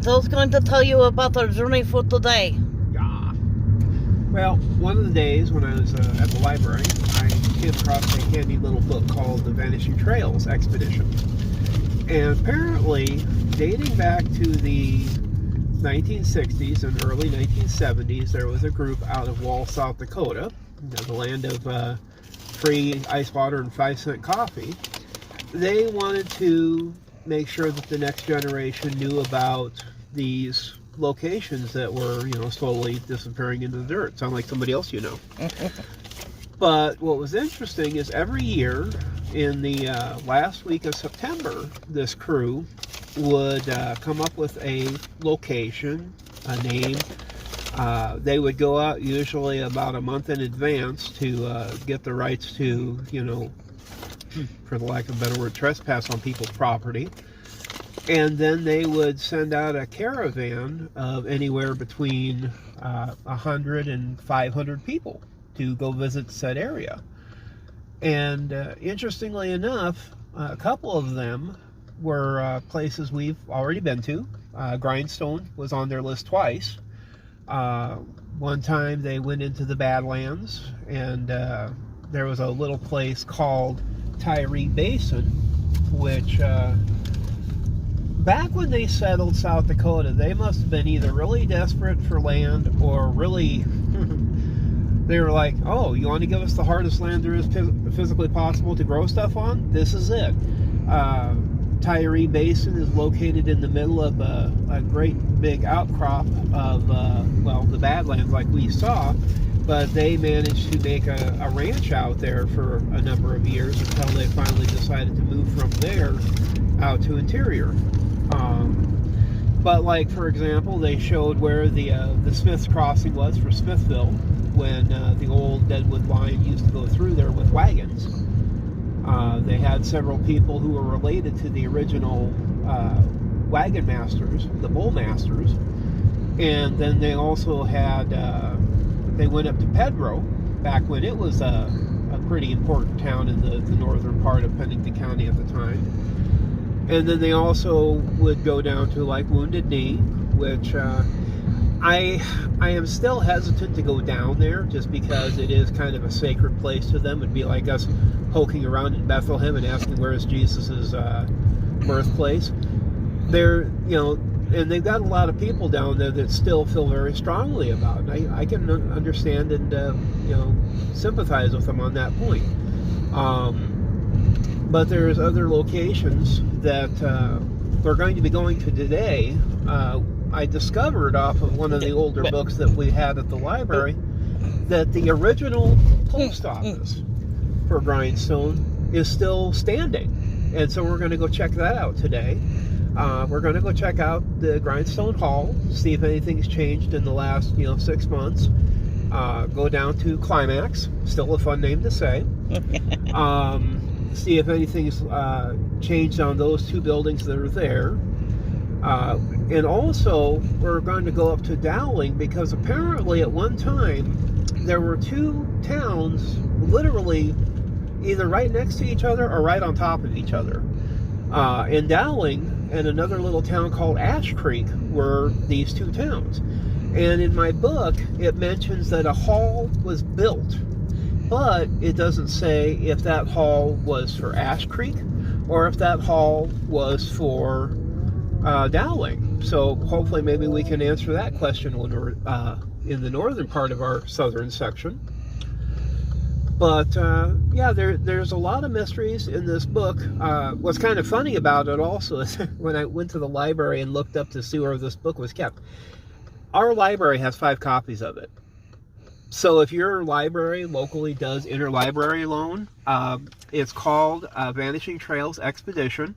Joe's going to tell you about our journey for today. Yeah. Well, one of the days when I was at the library, I came across a handy little book called The Vanishing Trails Expedition. And apparently, dating back to the 1960s and early 1970s, there was a group out of Wall, South Dakota, the land of free ice water and 5-cent coffee. They wanted to make sure that the next generation knew about these locations that were, slowly disappearing into the dirt. Sound like somebody else you know. But what was interesting is every year in the last week of September, this crew would come up with a location, a name. They would go out usually about a month in advance to get the rights to, for the lack of a better word, trespass on people's property. And then they would send out a caravan of anywhere between 100 and 500 people to go visit said area. And interestingly enough, a couple of them were places we've already been to. Grindstone was on their list twice. One time they went into the Badlands, and there was a little place called Tyree Basin, which back when they settled South Dakota, they must have been either really desperate for land or really they were like, oh, you want to give us the hardest land there is physically possible to grow stuff on? This is it. Tyree Basin is located in the middle of a great big outcrop of, the Badlands like we saw, but they managed to make a ranch out there for a number of years until they finally decided to move from there out to interior. But like, for example, they showed where the Smiths Crossing was for Smithville when the old Deadwood line used to go through there with wagons. They had several people who were related to the original wagon masters, the bull masters, and then they also had, they went up to Pedro back when it was a pretty important town in the northern part of Pennington County at the time. And then they also would go down to like Wounded Knee, which I am still hesitant to go down there just because it is kind of a sacred place to them. It'd be like us poking around in Bethlehem and asking where is Jesus' birthplace. They're, and they've got a lot of people down there that still feel very strongly about it. I can understand and, sympathize with them on that point. But there's other locations that we're going to be going to today. I discovered off of one of the older books that we had at the library that the original post office for Grindstone is still standing. And so we're going to go check that out today. We're going to go check out the Grindstone Hall, see if anything's changed in the last, 6 months. Go down to Climax, still a fun name to say. See if anything's changed on those two buildings that are there. And also, we're going to go up to Dowling because apparently at one time there were two towns literally either right next to each other or right on top of each other. In Dowling and another little town called Ash Creek were these two towns. And in my book, it mentions that a hall was built, but it doesn't say if that hall was for Ash Creek or if that hall was for Dowling. So hopefully maybe we can answer that question when we're in the northern part of our southern section. But there's a lot of mysteries in this book. What's kind of funny about it also is when I went to the library and looked up to see where this book was kept, our library has 5 copies of it. So if your library locally does interlibrary loan, it's called Vanishing Trails Expedition.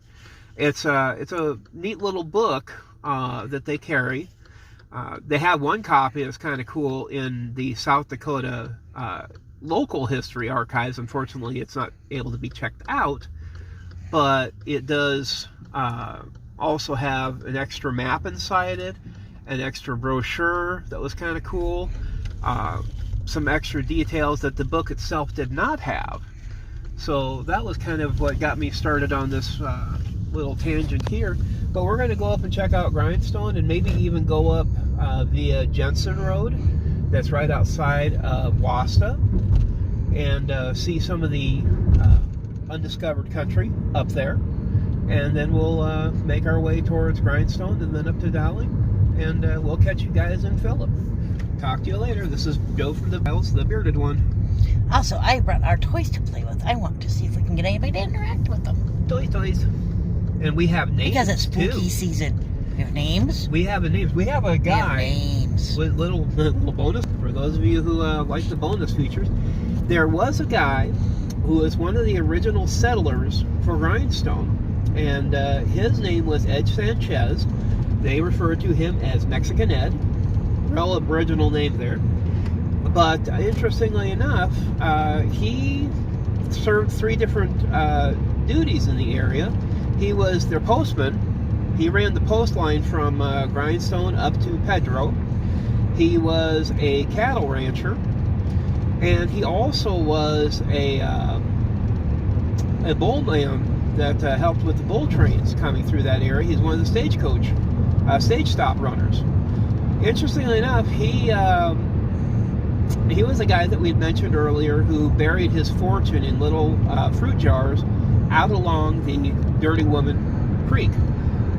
It's a neat little book that they carry. They have one copy that's kind of cool in the South Dakota local history archives. Unfortunately, it's not able to be checked out, but it does also have an extra map inside it, an extra brochure that was kind of cool, some extra details that the book itself did not have. So that was kind of what got me started on this little tangent here, but we're going to go up and check out Grindstone and maybe even go up via Jensen Road that's right outside of Wasta and see some of the undiscovered country up there. And then we'll make our way towards Grindstone and then up to Dowling, and we'll catch you guys in Phillip. Talk to you later. This is Joe from the House, the bearded one. Also, I brought our toys to play with. I want to see if we can get anybody to interact with them. Toys. And we have names, because it's spooky too. Season. We have names? We have names. We have a guy. We have names. With little bonus. For those of you who like the bonus features, there was a guy who was one of the original settlers for Grindstone. And his name was Ed Sanchez. They referred to him as Mexican Ed. Real original name there. But interestingly enough, he served 3 different duties in the area. He was their postman. He ran the post line from Grindstone up to Pedro. He was a cattle rancher. And he also was a bull man that helped with the bull trains coming through that area. He's one of the stagecoach, stage stop runners. Interestingly enough, he was a guy that we'd mentioned earlier who buried his fortune in little fruit jars out along the Dirty Woman Creek.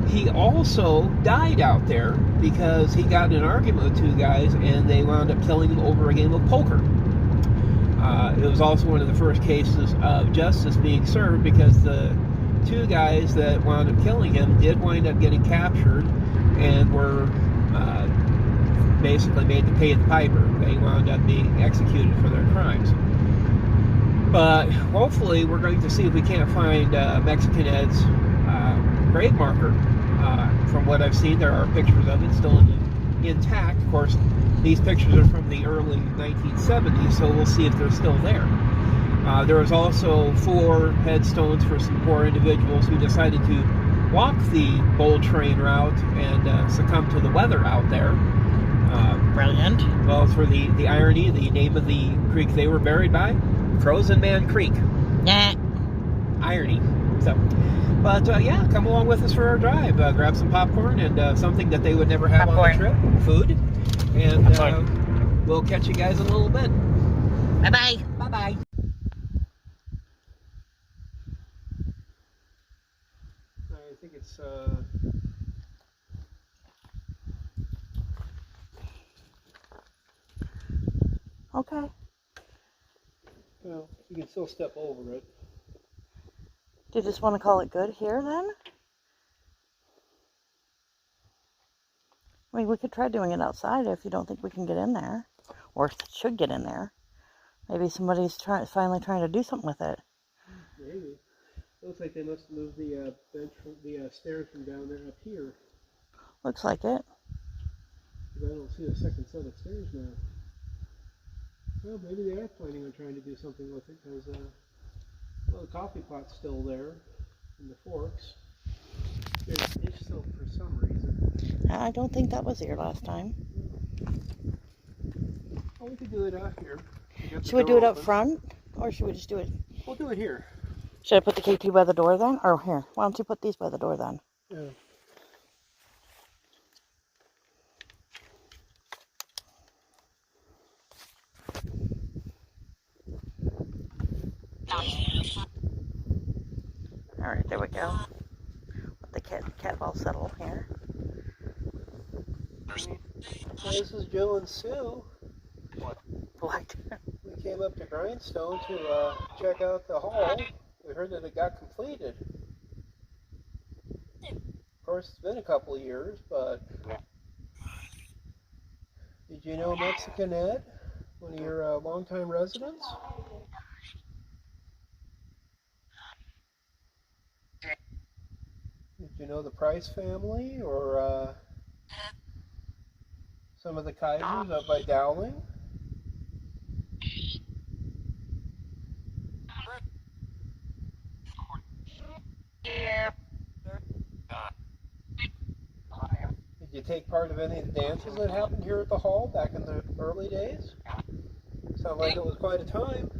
He also died out there because he got in an argument with 2 guys and they wound up killing him over a game of poker. It was also one of the first cases of justice being served because the 2 guys that wound up killing him did wind up getting captured and were basically made to pay the piper. They wound up being executed for their crimes. But hopefully we're going to see if we can't find Mexican Ed's grave marker. From what I've seen, there are pictures of it still intact. Of course, these pictures are from the early 1970s, so we'll see if they're still there. There was also 4 headstones for some poor individuals who decided to walk the bull train route and succumb to the weather out there. Brilliant. Well, for the irony, the name of the creek they were buried by, Frozen Man Creek. Nah. Irony. So, but yeah, come along with us for our drive. Grab some popcorn and something that they would never have on the trip. Food. And we'll catch you guys in a little bit. Bye-bye. Bye-bye. I think it's... Okay. Well, you can still step over it. Do you just want to call it good here, then? I mean, we could try doing it outside if you don't think we can get in there. Or should get in there. Maybe somebody's finally trying to do something with it. Maybe. Looks like they must have moved the bench from the stairs from down there up here. Looks like it. Because I don't see a second set of stairs now. Well, maybe they are planning on trying to do something with it because, well, the coffee pot's still there and the forks. There's dish soap for some reason. I don't think that was here last time. Well, we could do it out here. Should we do it up front? Or should we just do it? We'll do it here. Should I put the KT by the door then? Or here, why don't you put these by the door then? Yeah. Alright, there we go. Let the cat ball settle here. So this is Joe and Sue. What? We came up to Grindstone to check out the hall. We heard that it got completed. Of course, it's been a couple of years, but did you know Mexican Ed, one of your longtime residents? Did you know the Price family or some of the Kaisers up by Dowling? Did you take part of any of the dances that happened here at the hall back in the early days? Sounded like it was quite a time.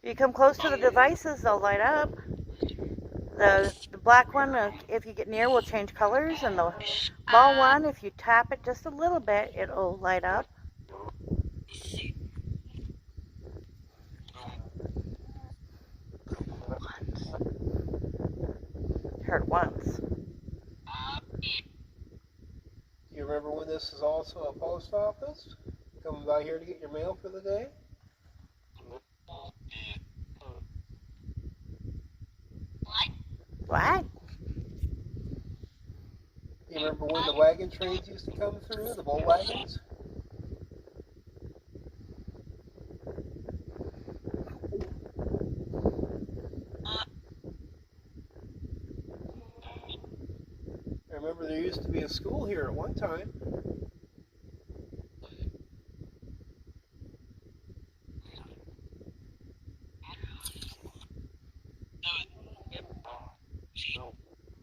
If you come close to the devices, they'll light up. The black one, if you get near, will change colors, and the ball one, if you tap it just a little bit, it'll light up. Heard once. Do you remember when this is also a post office? Coming by here to get your mail for the day? What? Do you remember when the wagon trains used to come through, the bull wagons? I remember there used to be a school here at one time.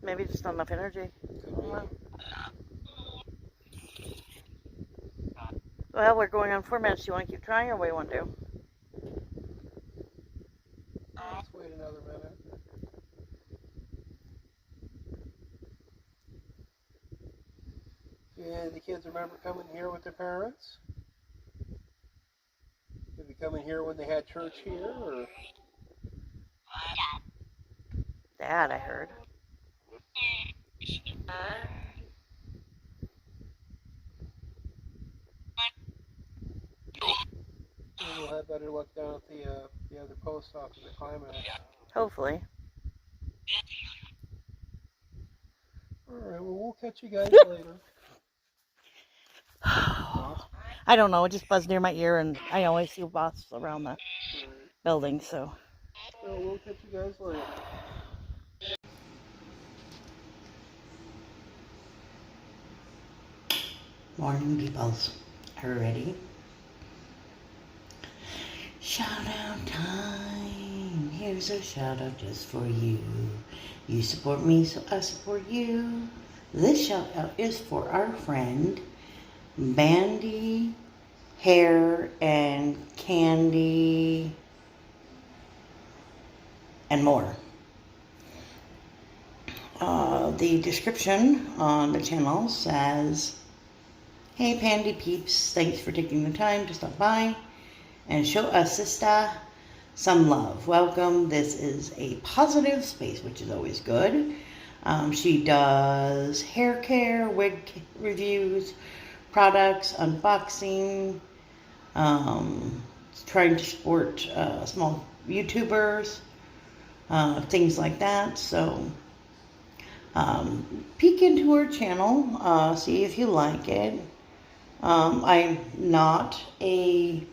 Maybe just not enough energy. Well, we're going on 4 minutes. Do you want to keep trying, or what do you want to do? Let's wait another minute. Yeah, the kids remember coming here with their parents? Did they come in here when they had church here, or? Dad, I heard. We'll have better luck down at the other post office at Climax. Hopefully. Alright, well, we'll catch you guys later. I don't know. It just buzzed near my ear, and I always see wasps around the building, so. Well, we'll catch you guys later. Morning, peoples. Are you ready? Shout out time. Here's a shout out just for you. You support me, so I support you. This shout out is for our friend Pandi Hair and Candy and more. The description on the channel says, "Hey Pandi peeps, thanks for taking the time to stop by and show us sister some love. Welcome. This is a positive space, which is always good." She does hair care, wig reviews, products, unboxing, trying to support small YouTubers, things like that. So peek into her channel, see if you like it. I'm not a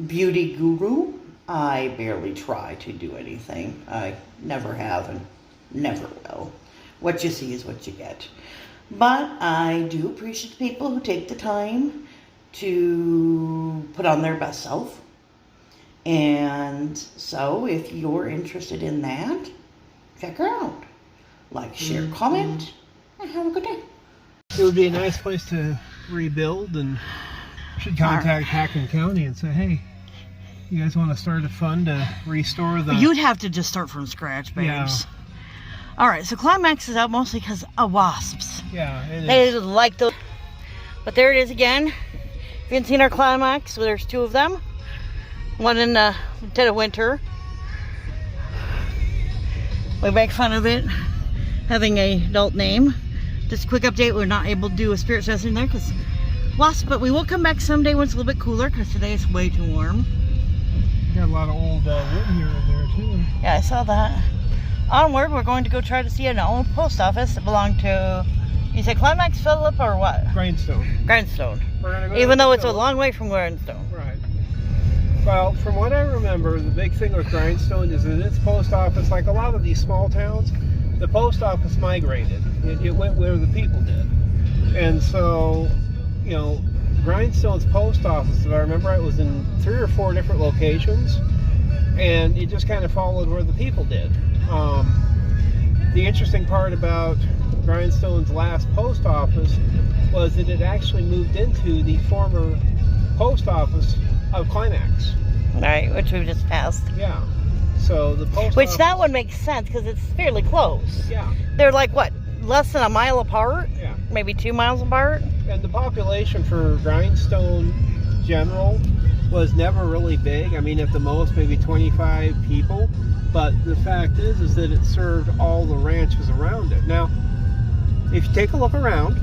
beauty guru. I barely try to do anything. I never have and never will. What you see is what you get. But I do appreciate people who take the time to put on their best self. And so if you're interested in that, check her out. Like, share, comment, and have a good day. It would be a nice place to rebuild, and should contact Hackman County and say, hey, you guys want to start a fund to restore the... You'd have to just start from scratch, babes. Yeah. All right, so Climax is out mostly because of wasps. Yeah, it is. They like those. But there it is again. If you haven't seen our Climax, well, there's 2 of them. One in the dead of winter. We make fun of it having a adult name. Just a quick update, we're not able to do a spirit session there because wasps, but we will come back someday when it's a little bit cooler because today it's way too warm. Got a lot of old wood here and there too. Yeah, I saw that. Onward, we're going to go try to see an old post office that belonged to, you say Climax, Phillip, or what? Grindstone. Grindstone. We're gonna go Even though it's a long way from Grindstone. Right. Well, from what I remember, the big thing with Grindstone is that its post office, like a lot of these small towns, the post office migrated. It went where the people did. And so, you know, Grindstone's post office, if I remember right, was in 3 or 4 different locations, and it just kind of followed where the people did. The interesting part about Grindstone's last post office was that it actually moved into the former post office of Climax. Right, which we've just passed. Yeah. So the post Which office, that one makes sense because it's fairly close. yeah, They're like, what, less than a mile apart? yeah. Maybe 2 miles apart? And the population for Grindstone General was never really big. I mean, at the most, maybe 25 people. But the fact is that it served all the ranches around it. Now, if you take a look around,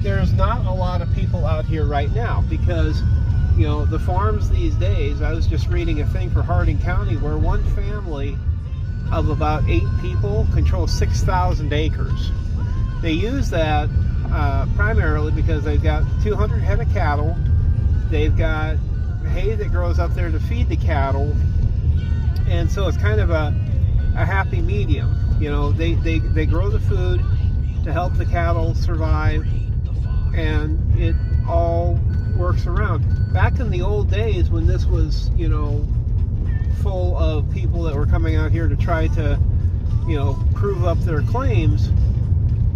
there's not a lot of people out here right now because, you know, the farms these days, I was just reading a thing for Harding County where one family of about 8 people controls 6,000 acres. They use that primarily because they've got 200 head of cattle. They've got hay that grows up there to feed the cattle. And so it's kind of a happy medium. You know, they grow the food to help the cattle survive, and it all works around. Back in the old days when this was, you know, full of people that were coming out here to try to, you know, prove up their claims,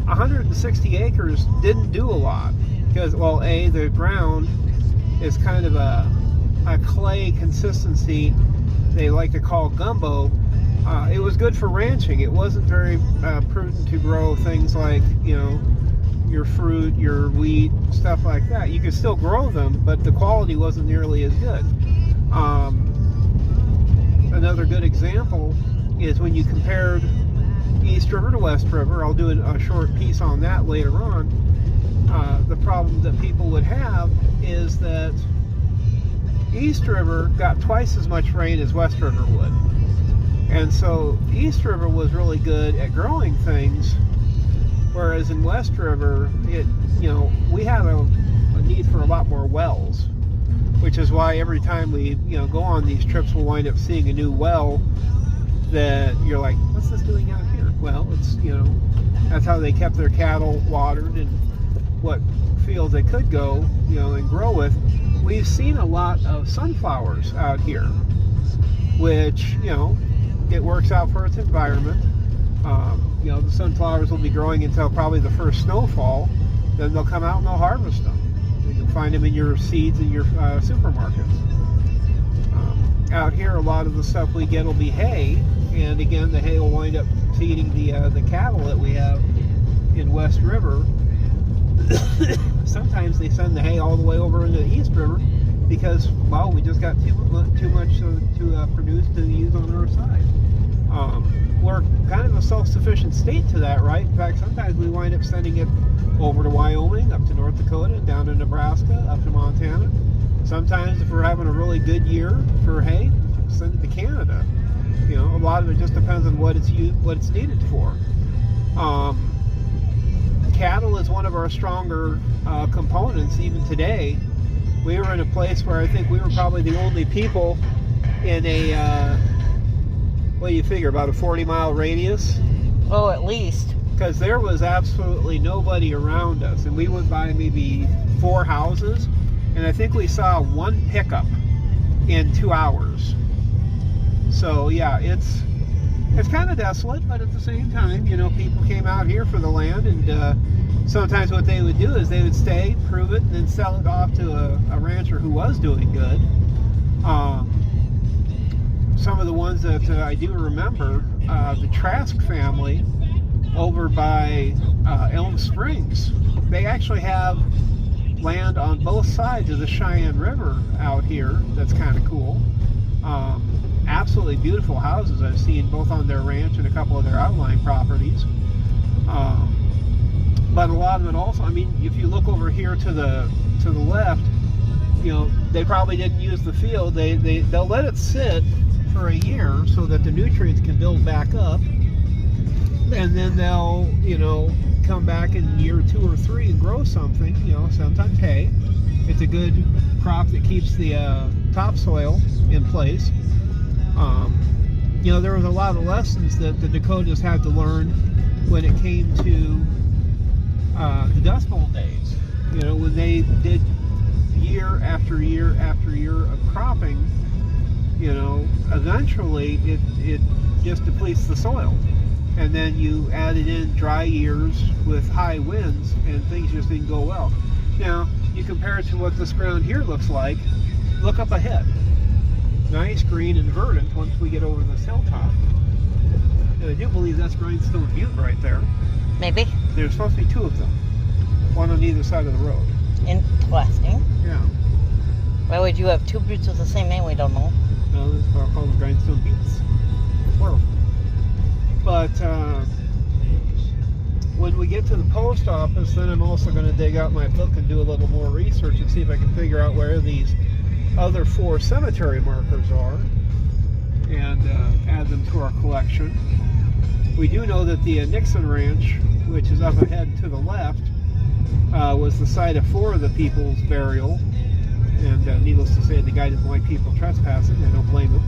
160 acres didn't do a lot because, well, A, the ground is kind of a clay consistency they like to call gumbo. It was good for ranching. It wasn't very prudent to grow things like, you know, your fruit, your wheat, stuff like that. You could still grow them, but the quality wasn't nearly as good. Another good example is when you compared East River to West River. I'll do a short piece on that later on. The problem that people would have is that East River got twice as much rain as West River would. And so East River was really good at growing things, whereas in West River, we had a need for a lot more wells, which is why every time we, go on these trips, we'll wind up seeing a new well that you're like, what's this doing out here? Well, it's, that's how they kept their cattle watered and what fields they could go, and grow with. We've seen a lot of sunflowers out here, which, it works out for its environment. The sunflowers will be growing until probably the first snowfall. Then they'll come out and they'll harvest them. You'll find them in your seeds in your supermarkets. Out here, a lot of the stuff we get will be hay, and again, the hay will wind up feeding the cattle that we have in West River. Sometimes they send the hay all the way over into the East River because, well, we just got too much to produce to use on our side. We're kind of a self-sufficient state to that, right? In fact, sometimes we wind up sending it over to Wyoming, up to North Dakota, down to Nebraska, up to Montana. Sometimes, if we're having a really good year for hay, send it to Canada. A lot of it just depends on what it's needed for. Cattle is one of our stronger components even today. We were in a place where I think we were probably the only people in a, what do you figure, about a 40-mile radius? Oh, at least. Because there was absolutely nobody around us, and we went by maybe 4 houses, and I think we saw 1 pickup in 2 hours. So yeah, it's kind of desolate, but at the same time, people came out here for the land, and sometimes what they would do is they would stay, prove it, and then sell it off to a rancher who was doing good. Some of the ones that I do remember, the Trask family over by Elm Springs, they actually have land on both sides of the Cheyenne River out here. That's kind of cool. Absolutely beautiful houses I've seen both on their ranch and a couple of their outlying properties. But a lot of it also, if you look over here to the left, they probably didn't use the field. They'll let it sit for a year so that the nutrients can build back up, and then they'll come back in year 2 or 3 and grow something. Sometimes hay. It's a good crop that keeps the topsoil in place. There was a lot of lessons that the Dakotas had to learn when it came to the Dust Bowl days. When they did year after year after year of cropping, eventually it just depletes the soil. And then you added in dry years with high winds, and things just didn't go well. Now, you compare it to what this ground here looks like, look up ahead. nice green and verdant once we get over this hilltop. And I do believe that's Grindstone Butte right there. Maybe. There's supposed to be two of them. One on either side of the road. Interesting. Yeah. Why would you have two buttes with the same name? We don't know. No, this is called the Grindstone Buttes. Plural. But when we get to the post office, then I'm also going to dig out my book and do a little more research and see if I can figure out where these other 4 cemetery markers are and add them to our collection. We do know that the Nixon Ranch, which is up ahead to the left, was the site of 4 of the people's burial. And needless to say, the guy didn't like people trespassing. I don't blame him.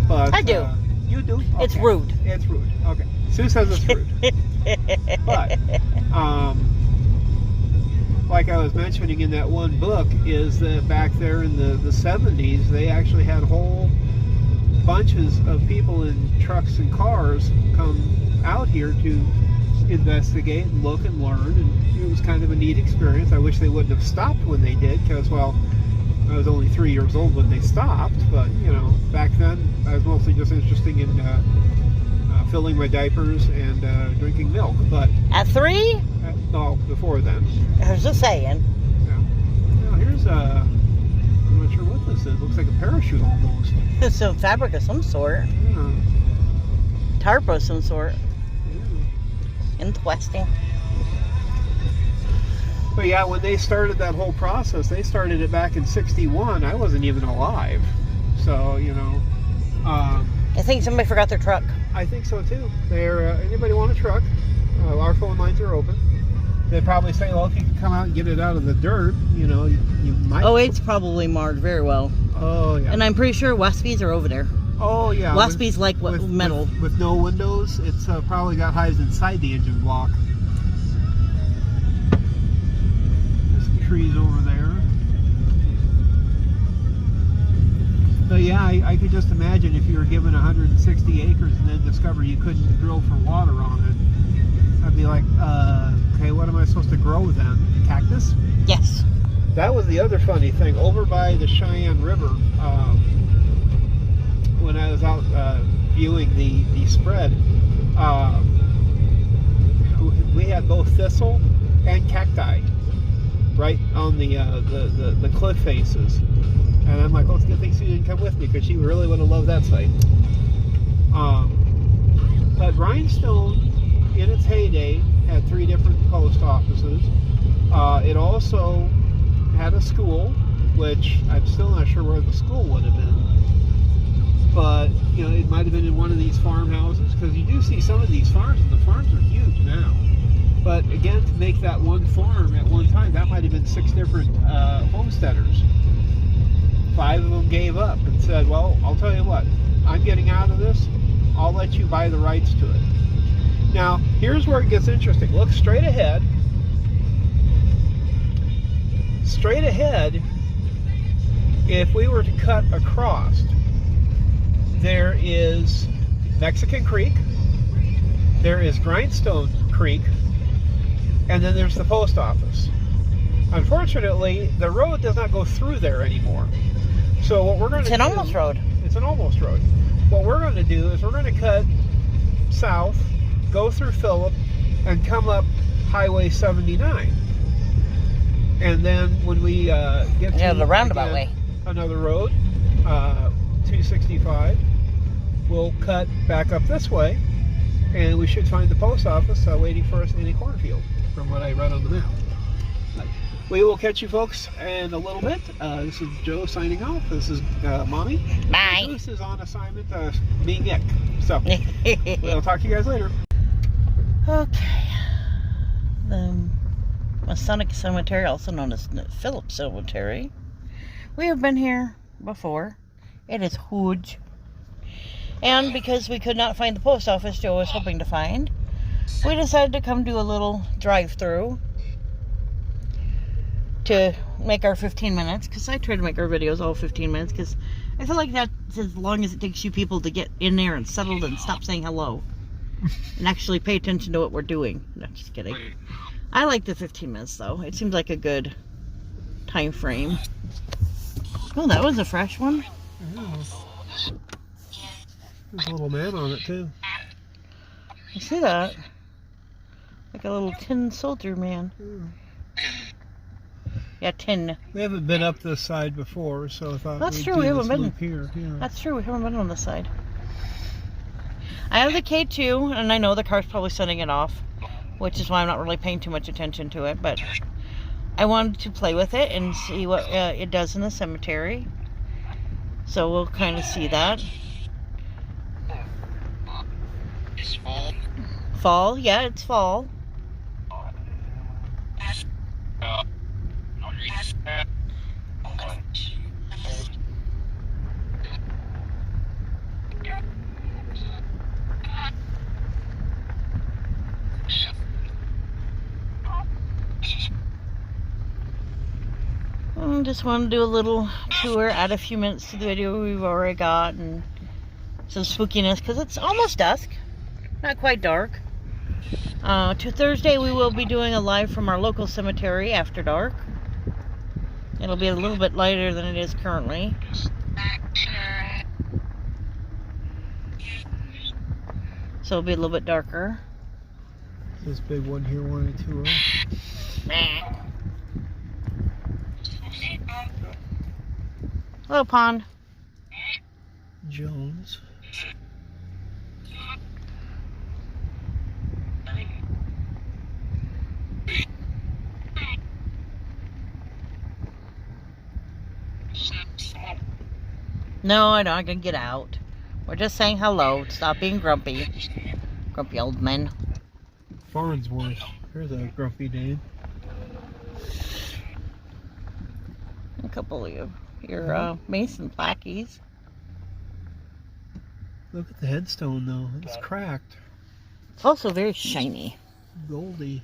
But I do. You do? Okay. It's rude. It's rude. Okay. Sue says it's rude. But, like I was mentioning in that one book, is that back there in the 70s, they actually had whole bunches of people in trucks and cars come out here to investigate and look and learn, and it was kind of a neat experience. I wish they wouldn't have stopped when they did, because, well, I was only 3 years old when they stopped, but, you know, back then I was mostly just interested in filling my diapers and drinking milk. But At 3? no, before then. I was just saying. Yeah. Now here's I'm not sure what this is. Looks like a parachute almost. It's some fabric of some sort. Yeah. Tarp of some sort. Yeah. Interesting. But yeah, when they started that whole process, they started it back in '61. I wasn't even alive. So, you know. I think somebody forgot their truck. I think so too. They're, anybody want a truck? Our phone lines are open. They probably say, well, if you can come out and get it out of the dirt, you know, you might. Oh, it's probably marred very well. Oh, yeah. And I'm pretty sure Westby's are over there. Oh, yeah. Westby's like what metal. With no windows, it's probably got hives inside the engine block. There's some trees over there. So yeah, I could just imagine if you were given 160 acres and then discover you couldn't drill for water on it. I'd be like, okay, what am I supposed to grow then? Cactus? Yes. That was the other funny thing. Over by the Cheyenne River, when I was out viewing the spread, we had both thistle and cacti right on the cliff faces. And I'm like, well, it's a good thing she didn't come with me, because she really would have loved that site. But Rhinestone, in its heyday, had 3 different post offices. It also had a school, which I'm still not sure where the school would have been. But, you know, it might have been in one of these farmhouses, because you do see some of these farms, and the farms are huge now. But again, to make that one farm at one time, that might have been 6 different homesteaders. 5 of them gave up and said, well, I'll tell you what, I'm getting out of this. I'll let you buy the rights to it. Now, here's where it gets interesting. Look straight ahead. Straight ahead, if we were to cut across, there is Mexican Creek, there is Grindstone Creek, and then there's the post office. Unfortunately, the road does not go through there anymore. So what we're going to do... It's an almost road. It's an almost road. What we're going to do is we're going to cut south, go through Phillip, and come up Highway 79. And then when we get to the roundabout way, another road, 265, we'll cut back up this way, and we should find the post office waiting for us in a cornfield, from what I read on the map. We will catch you folks in a little bit. This is Joe signing off. This is Mommy. Bye. This is on assignment being Nick. So we'll talk to you guys later. Okay. The Masonic Cemetery, also known as Phillips Cemetery. We have been here before. It is huge. And because we could not find the post office Joe was hoping to find, we decided to come do a little drive-through to make our 15 minutes, because I try to make our videos all 15 minutes, because I feel like that's as long as it takes you people to get in there and settled and stop saying hello and actually pay attention to what we're doing. No, just kidding. I like the 15 minutes though. It seems like a good time frame. Oh, that was a fresh one. Yeah. There's a little man on it too. I see that. Like a little tin soldier man. Yeah, tin. We haven't been up this side before, so I thought That's we'd true, do we haven't this been. loop here. Yeah. That's true, we haven't been on this side. I have the K2, and I know the car's probably sending it off, which is why I'm not really paying too much attention to it, but I wanted to play with it and see what it does in the cemetery. So we'll kind of see that. Fall, yeah, it's fall. Just want to do a little tour, add a few minutes to the video we've already got, and some spookiness because it's almost dusk, not quite dark. To Thursday we will be doing a live from our local cemetery after dark. It'll be a little bit lighter than it is currently. So it'll be a little bit darker. This big one here wanted to. Hello, Pond. Jones. No, I'm not gonna get out. We're just saying hello. Stop being grumpy. Grumpy old men. Farnsworth. Here's a grumpy name. A couple of your Mason plackies. Look at the headstone though. It's cracked. It's also very shiny. Goldie.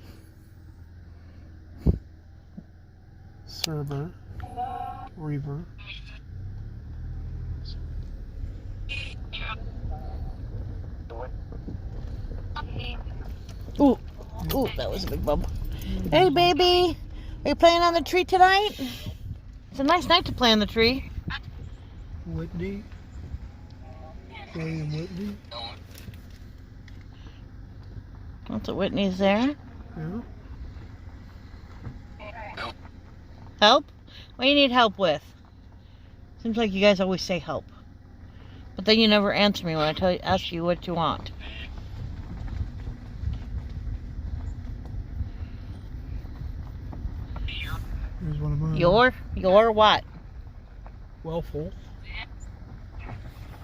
Server. Reaver. Ooh, ooh, that was a big bump. Hey, baby, are you playing on the tree tonight? It's a nice night to play on the tree. Whitney. William Whitney. That's what Whitney's there. Yeah. Help? What do you need help with? Seems like you guys always say help. But then you never answer me when I ask you what you want. Here's one of mine. Your what? Wellful.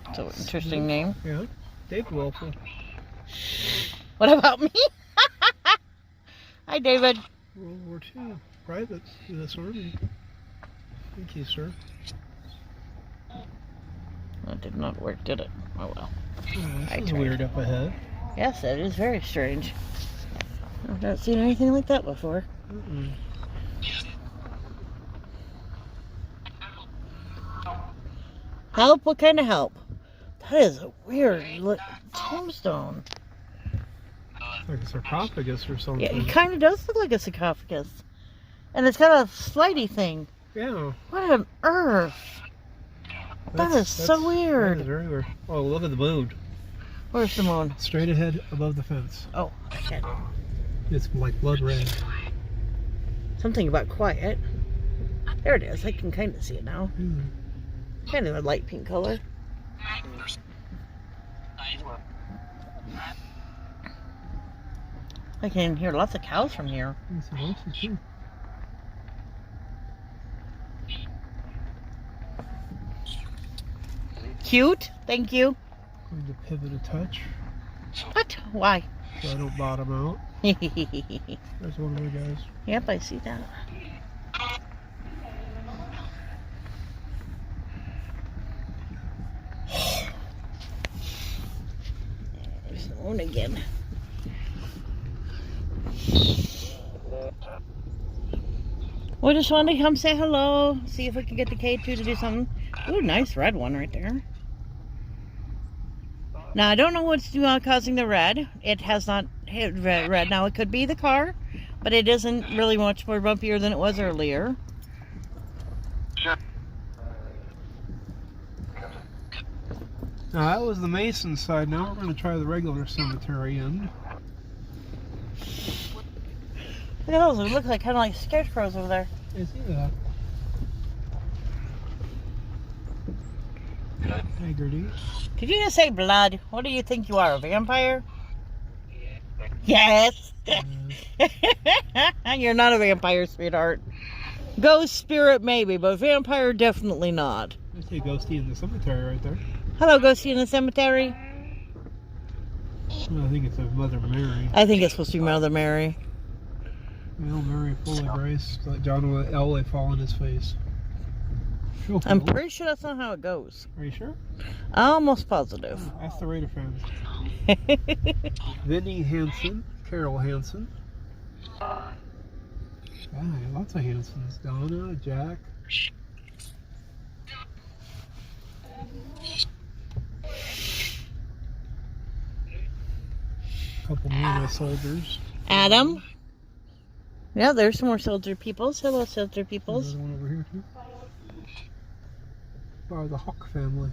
That's an interesting name. Yeah. David Wellful. What about me? Hi, David. World War II. Private U.S. Army. Thank you, sir. That did not work, did it? Oh well. Oh, I this is tried. weird up ahead. Yes, that is very strange. I've not seen anything like that before. Mm-mm. Help? What kind of help? That is a weird tombstone. Like a sarcophagus or something. Yeah, it kind of does look like a sarcophagus. And it's got a slidey thing. Yeah. What on earth? That is so weird. That is very weird. Oh, look at the moon. Where's the moon? Straight ahead above the fence. Oh, okay. It's like blood red. Something about quiet. There it is. I can kind of see it now. Kind of a light pink color. I can hear lots of cows from here. There's some horses too. Cute. Thank you. Going to pivot a touch What? Why? so I don't bottom out. There's one of my guys. Yep, I see that. There's the moon again. We just wanted to come say hello, see if we can get the K2 to do something. Ooh, nice red one right there. Now, I don't know what's causing the red. It has not hit red. Now, it could be the car, but it isn't really much more bumpier than it was earlier. Now that was the Mason side. Now we're going to try the regular cemetery end. Look at those. They look like kind of like scarecrows over there. I see that. Haggerty. Did you just say blood? What do you think you are, a vampire? Yes. You're not a vampire, sweetheart. Ghost spirit maybe, but vampire definitely not. I see a ghosty in the cemetery right there. Hello, ghosty in the cemetery. I think it's a Mother Mary. I think it's supposed to be Mother Mary. Hail Mary, full of grace. Let John Elway fall on his face. Sure. I'm pretty sure that's not how it goes. Are you sure? Almost positive. Oh, ask the Raider fans. Vinnie Hansen, Carol Hansen. Ah, lots of Hansons. Donna, Jack. Couple more of the soldiers. Adam. Yeah, there's some more soldier peoples. Hello, soldier peoples. Another one over here too. By the Hawk family.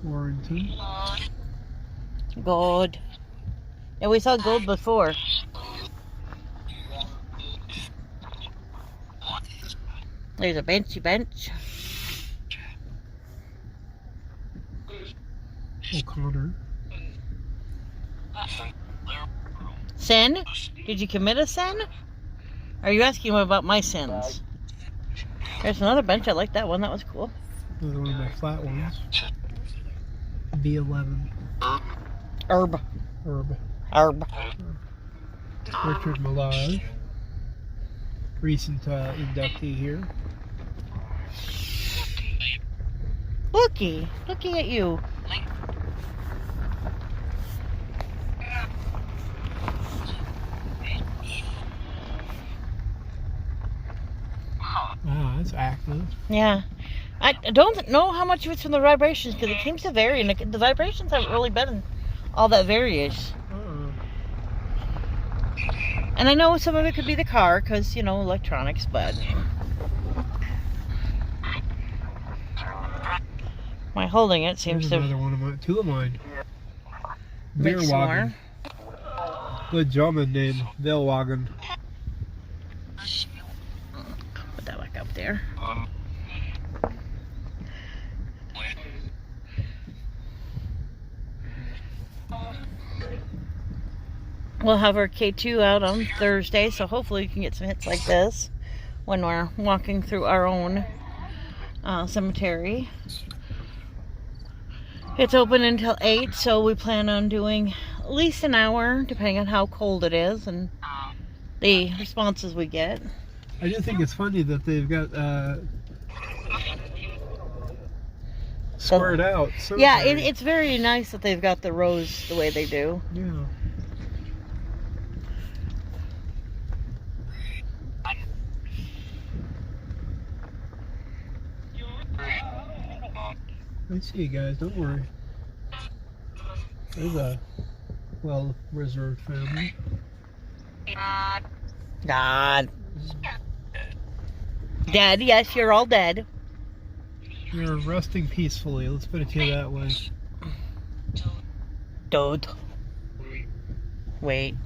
Warrington. Gold. Yeah, we saw gold before. There's a benchy bench. O'Connor. Sin? Did you commit a sin? Are you asking me about my sins? There's another bench. I like that one. That was cool. Another one of my flat ones. B11. Herb. Richard Millage. Recent inductee here. Looky at you. Ah, that's active. Yeah. I don't know how much of it's from the vibrations because it seems to vary, and the vibrations haven't really been all that various. And I know some of it could be the car because, you know, electronics, but my holding it seems There's to. another one of mine. Two of mine. Make some Beerwagen. more. Good German name. Beerwagen. Put that back up there. We'll have our K2 out on Thursday, so hopefully we can get some hits like this when we're walking through our own cemetery. It's open until 8, so we plan on doing at least an hour, depending on how cold it is and the responses we get. I do think it's funny that they've got squared out. Yeah, it's very nice that they've got the rows the way they do. Yeah. I see you guys, don't worry. There's a well-reserved family. God. Dad, yes, you're all dead. You're resting peacefully, let's put it to you that way. Dude. Wait.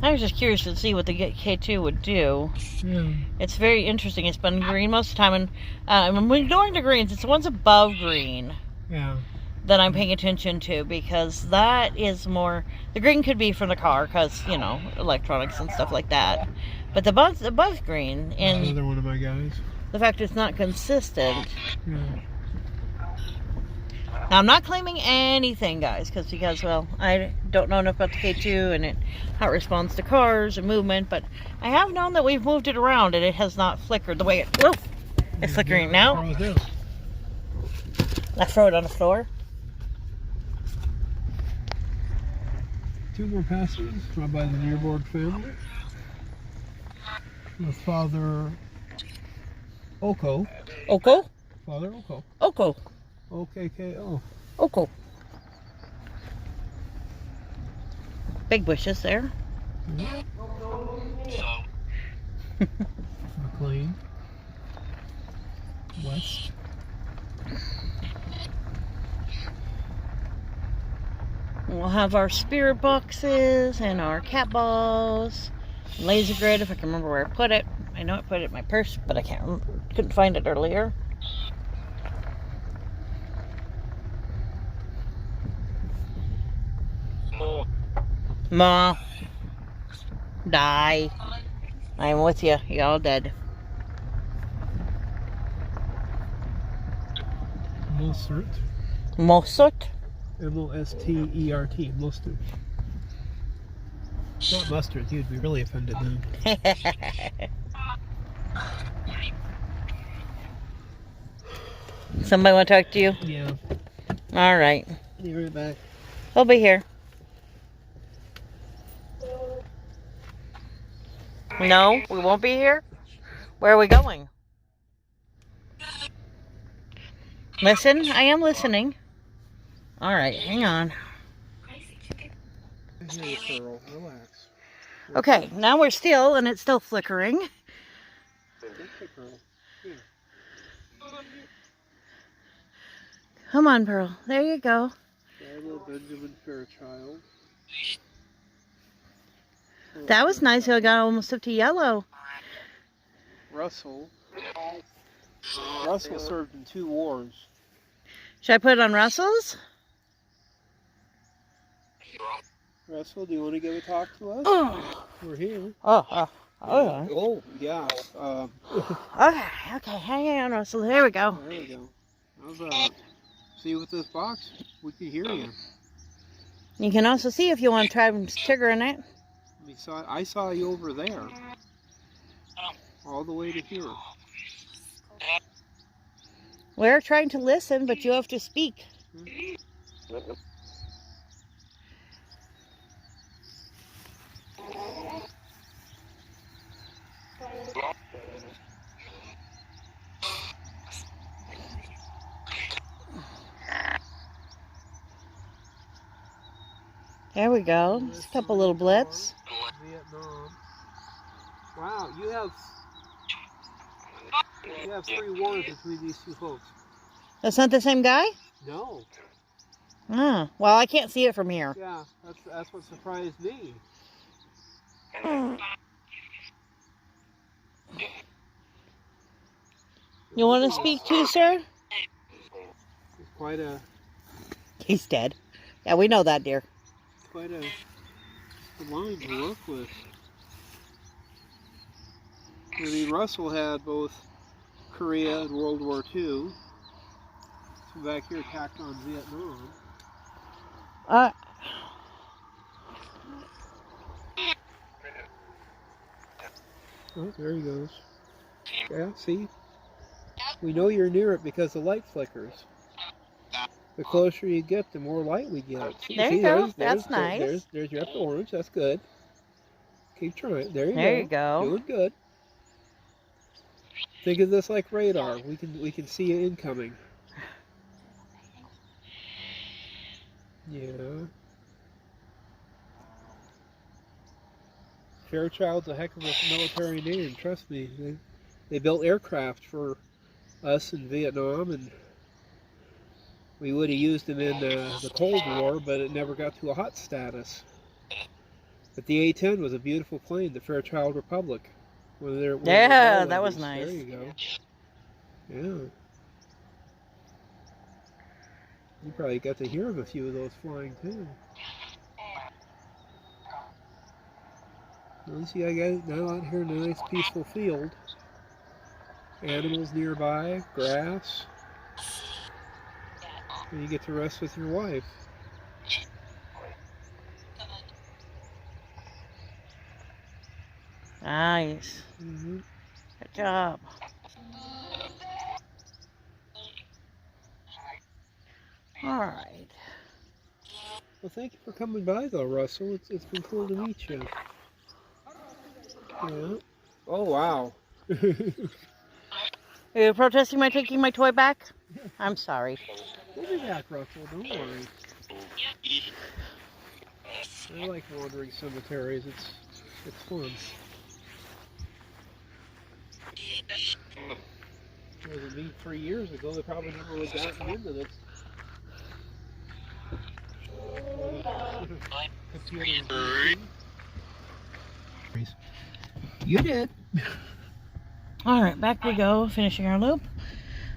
I was just curious to see what the K2 would do. Yeah. It's very interesting. It's been green most of the time, and I'm ignoring the greens. It's the ones above green Yeah. that I'm paying attention to because that is more. The green could be from the car because, you know, electronics and stuff like that. But the buds above green and Another one of my guys. the fact it's not consistent. Yeah. Now, I'm not claiming anything, guys, because well, I don't know enough about the K2 and how it responds to cars and movement, but I have known that we've moved it around and it has not flickered the way it's flickering now. Let's throw it on the floor. Two more passes by the Nearboard family. With Father Oko. Oko? Father Oko. Oko. OKKO. Oko. Big bushes there. McLean. West. We'll have our spirit boxes and our cat balls. Laser grid, if I can remember where I put it. I know I put it in my purse, but I couldn't find it earlier. Ma, die. I'm with you. You're all dead. Mostert. Mostert? Mostert. Mostert. Not mustard. You'd be really offended then. Somebody want to talk to you? Yeah. All right. Be right back. He'll be here. No, we won't be here. Where are we going? Listen, I am listening. All right, hang on. Here, Pearl. Relax. Okay, now we're still, and it's still flickering. Come on, Pearl. There you go. Benjamin Fairchild. That was nice. I got almost up to yellow. Russell served in 2 wars. Should I put it on Russell's? Russell, do you want to give a talk to us? Oh. We're here. Oh, Yeah. Okay, hang on, Russell. There we go. There we go. How's that? See, with this box, we can hear you. You can also see if you want to try triggering it. I saw you over there. All the way to here. We're trying to listen, but you have to speak. There we go. Just a couple little blips. Vietnam. Wow, you have 3 wars between these 2 folks. That's not the same guy? No. Oh, well, I can't see it from here. Yeah, that's what surprised me. You want to speak too, sir? It's quite a... He's dead. Yeah, we know that, dear. Quite a line to work with. I mean, Russell had both Korea and World War II. So back here tacked on Vietnam. Oh, there he goes. Yeah, see? We know you're near it because the light flickers. The closer you get, the more light we get. There you go. That's nice. There's your orange. That's good. Keep trying. There you go. There you go. Doing good. Think of this like radar. We can see you incoming. Yeah. Fairchild's a heck of a military name. Trust me. They built aircraft for us in Vietnam, and we would have used them in the Cold War, but it never got to a hot status. But the A-10 was a beautiful plane, the Fairchild Republic. Yeah, that was nice. There you go. Yeah. You probably got to hear of a few of those flying too. Well, see, I got now out here in a nice peaceful field. Animals nearby, grass. And you get to rest with your wife. Nice. Mm-hmm. Good job. All right. Well, thank you for coming by, though, Russell. It's been cool to meet you. Yeah. Oh, wow. Are you protesting my taking my toy back? I'm sorry. We'll be back, Russell. Don't worry. I like wandering cemeteries. It's fun. Wasn't me 3 years ago. They probably never would have gotten into this. You did. All right, back we go, finishing our loop.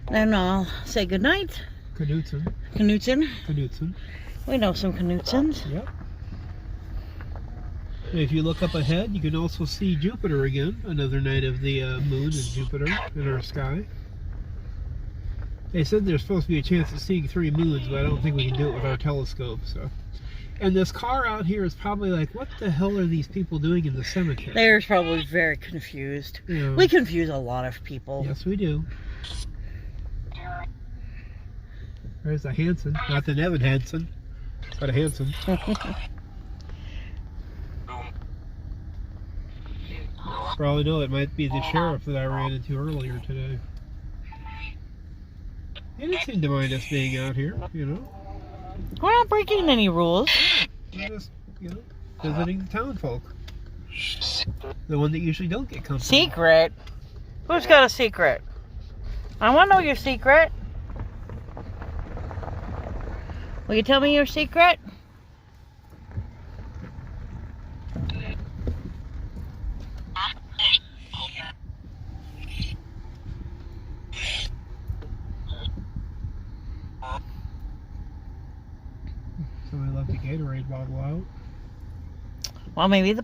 Then I'll say goodnight. Knutson. Knutson. We know some Knutsons. Yep. And if you look up ahead, you can also see Jupiter again. Another night of the moon and Jupiter in our sky. They said there's supposed to be a chance of seeing 3 moons, but I don't think we can do it with our telescope. So, and this car out here is probably like, what the hell are these people doing in the cemetery? They're probably very confused. Yeah. We confuse a lot of people. Yes, we do. There's the Hanson, not the Nevin Hanson, but a Hanson. For all I know, it might be the sheriff that I ran into earlier today. He didn't seem to mind us being out here, you know. We're not breaking any rules. We're just, you know, visiting the town folk. The one that usually don't get company. Secret? Who's got a secret? I want to know your secret. Will you tell me your secret? Somebody left the Gatorade bottle out. Well, maybe the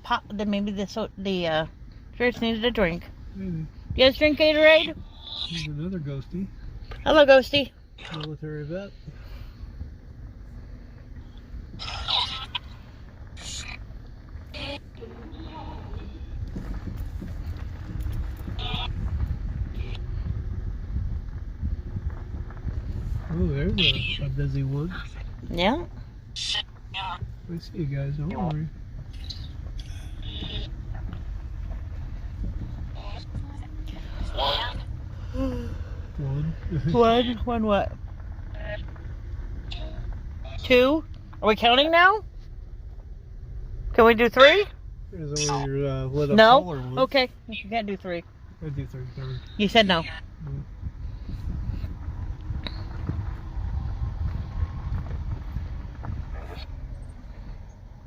spirits needed a drink. Maybe. You guys drink Gatorade? Here's another ghosty. Hello, Ghosty. Military vet. Oh, there's a busy one. Yeah. I see you guys, don't worry. One. One what? 2? Are we counting now? Can we do 3? There's only your lit up No? solar one. Okay. You can't do 3. I do 3. You said no.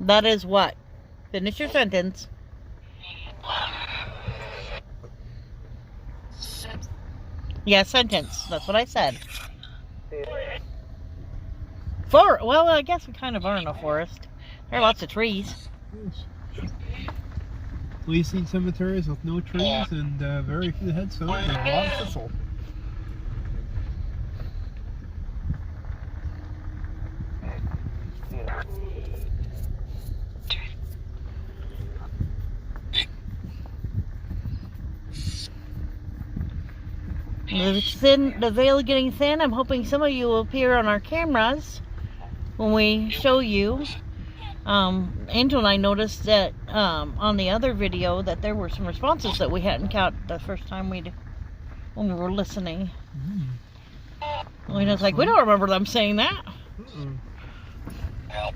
That is what? Finish your sentence. Yeah, sentence. That's what I said. 4. Well, I guess we kind of are in a forest. There are lots of trees. Yes. We've seen cemeteries with no trees and very few headstones and a lot of thistle. The veil getting thin. I'm hoping some of you will appear on our cameras when we show you. Angel and I noticed that on the other video that there were some responses that we hadn't caught the first time when we were listening. We was like, we don't remember them saying that.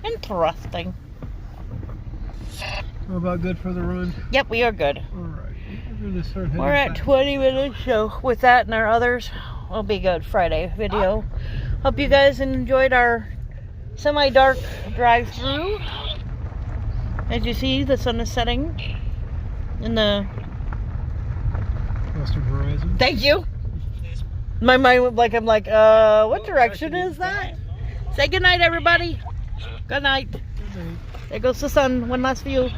Interesting. How about good for the run? Yep, we are good. Alright, we're gonna start heading We're at back. 20 minutes, so with that and our others, will be good Friday video. Hope you guys enjoyed our semi-dark drive-through. As you see, the sun is setting in the Western horizon. Thank you. My mind went like, I'm like, what direction is that? Say goodnight, everybody. Good night. Good night. There goes the sun. One last view.